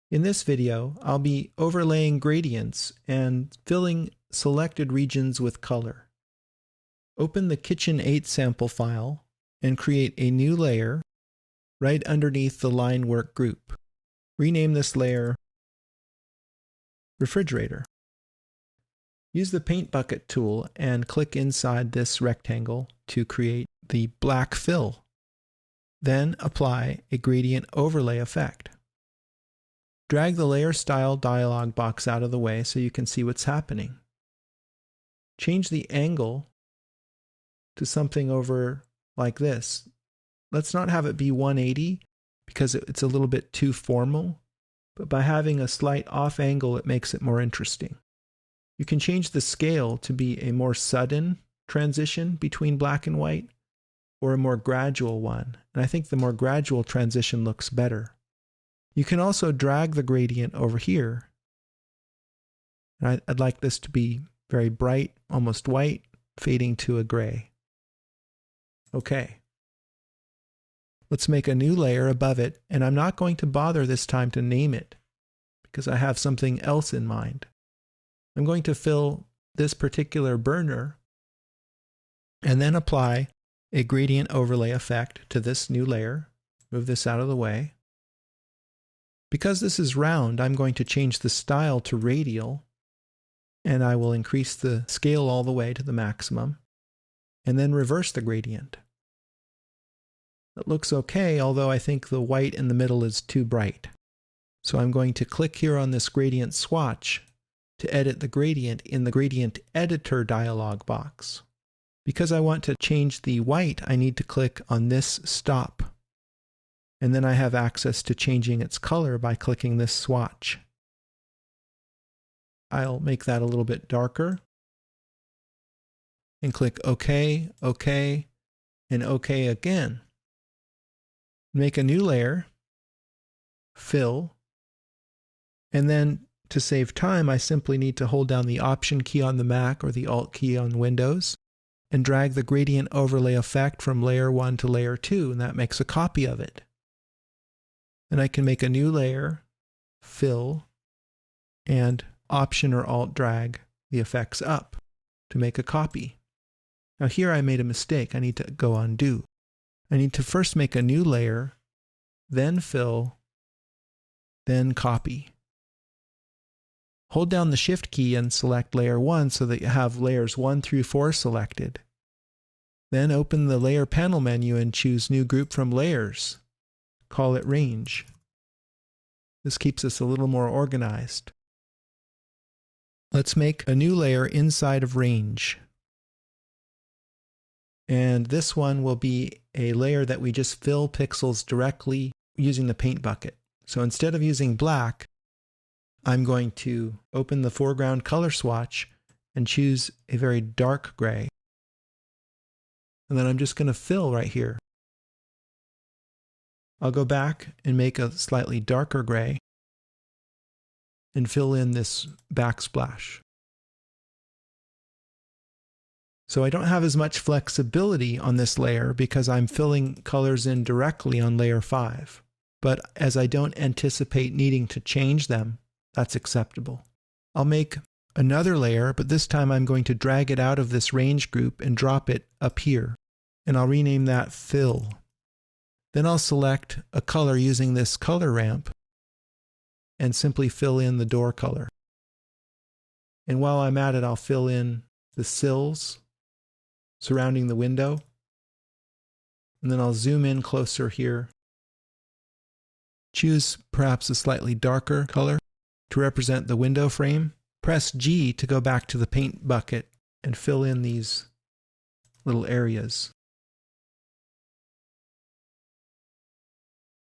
In this video, I'll be overlaying gradients and filling selected regions with color. Open the Kitchen 8 sample file and create a new layer right underneath the line work group. Rename this layer Refrigerator. Use the Paint Bucket tool and click inside this rectangle to create the black fill. Then apply a gradient overlay effect. Drag the Layer Style dialog box out of the way so you can see what's happening. Change the angle to something over like this. Let's not have it be 180 because it's a little bit too formal, but by having a slight off angle it makes it more interesting. You can change the scale to be a more sudden transition between black and white or a more gradual one, and I think the more gradual transition looks better. You can also drag the gradient over here. I'd like this to be very bright, almost white, fading to a gray. Okay. Let's make a new layer above it, and I'm not going to bother this time to name it because I have something else in mind. I'm going to fill this particular burner and then apply a gradient overlay effect to this new layer. Move this out of the way. Because this is round, I'm going to change the style to radial, and I will increase the scale all the way to the maximum, and then reverse the gradient. It looks okay, although I think the white in the middle is too bright. So I'm going to click here on this gradient swatch to edit the gradient in the Gradient Editor dialog box. Because I want to change the white, I need to click on this stop. And then I have access to changing its color by clicking this swatch. I'll make that a little bit darker. And click OK, OK, and OK again. Make a new layer, fill, and then to save time, I simply need to hold down the Option key on the Mac or the Alt key on Windows and drag the gradient overlay effect from layer 1 to layer 2, and that makes a copy of it. Then I can make a new layer, fill, and Option or Alt drag the effects up to make a copy. Now here I made a mistake. I need to go undo. I need to first make a new layer, then fill, then copy. Hold down the Shift key and select layer 1 so that you have layers 1 through 4 selected. Then open the Layer Panel menu and choose New Group from Layers. Call it Range. This keeps us a little more organized. Let's make a new layer inside of Range. And this one will be a layer that we just fill pixels directly using the paint bucket. So instead of using black, I'm going to open the foreground color swatch and choose a very dark gray. And then I'm just going to fill right here. I'll go back and make a slightly darker gray and fill in this backsplash. So I don't have as much flexibility on this layer because I'm filling colors in directly on layer 5. But as I don't anticipate needing to change them, that's acceptable. I'll make another layer, but this time I'm going to drag it out of this range group and drop it up here. And I'll rename that Fill. Then I'll select a color using this color ramp and simply fill in the door color. And while I'm at it, I'll fill in the sills surrounding the window. And then I'll zoom in closer here. Choose perhaps a slightly darker color to represent the window frame. Press G to go back to the paint bucket and fill in these little areas.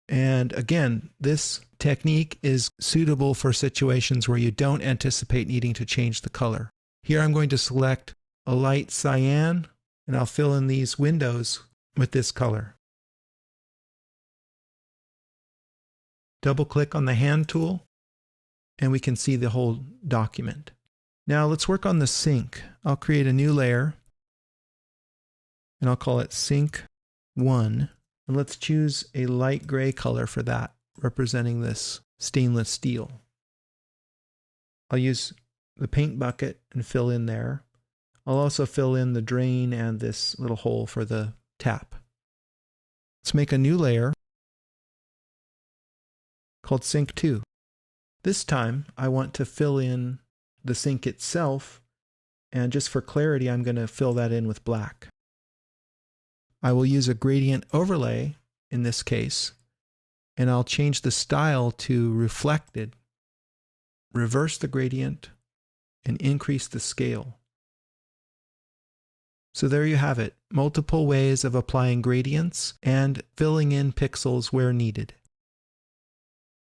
And again, this technique is suitable for situations where you don't anticipate needing to change the color. Here I'm going to select a light cyan, and I'll fill in these windows with this color. Double-click on the hand tool, and we can see the whole document. Now let's work on the sink. I'll create a new layer, and I'll call it Sink 1. And let's choose a light gray color for that, representing this stainless steel. I'll use the paint bucket and fill in there. I'll also fill in the drain and this little hole for the tap. Let's make a new layer called Sink 2. This time I want to fill in the sink itself, and just for clarity I'm going to fill that in with black. I will use a gradient overlay in this case, and I'll change the style to reflected, reverse the gradient, and increase the scale. So there you have it, multiple ways of applying gradients and filling in pixels where needed.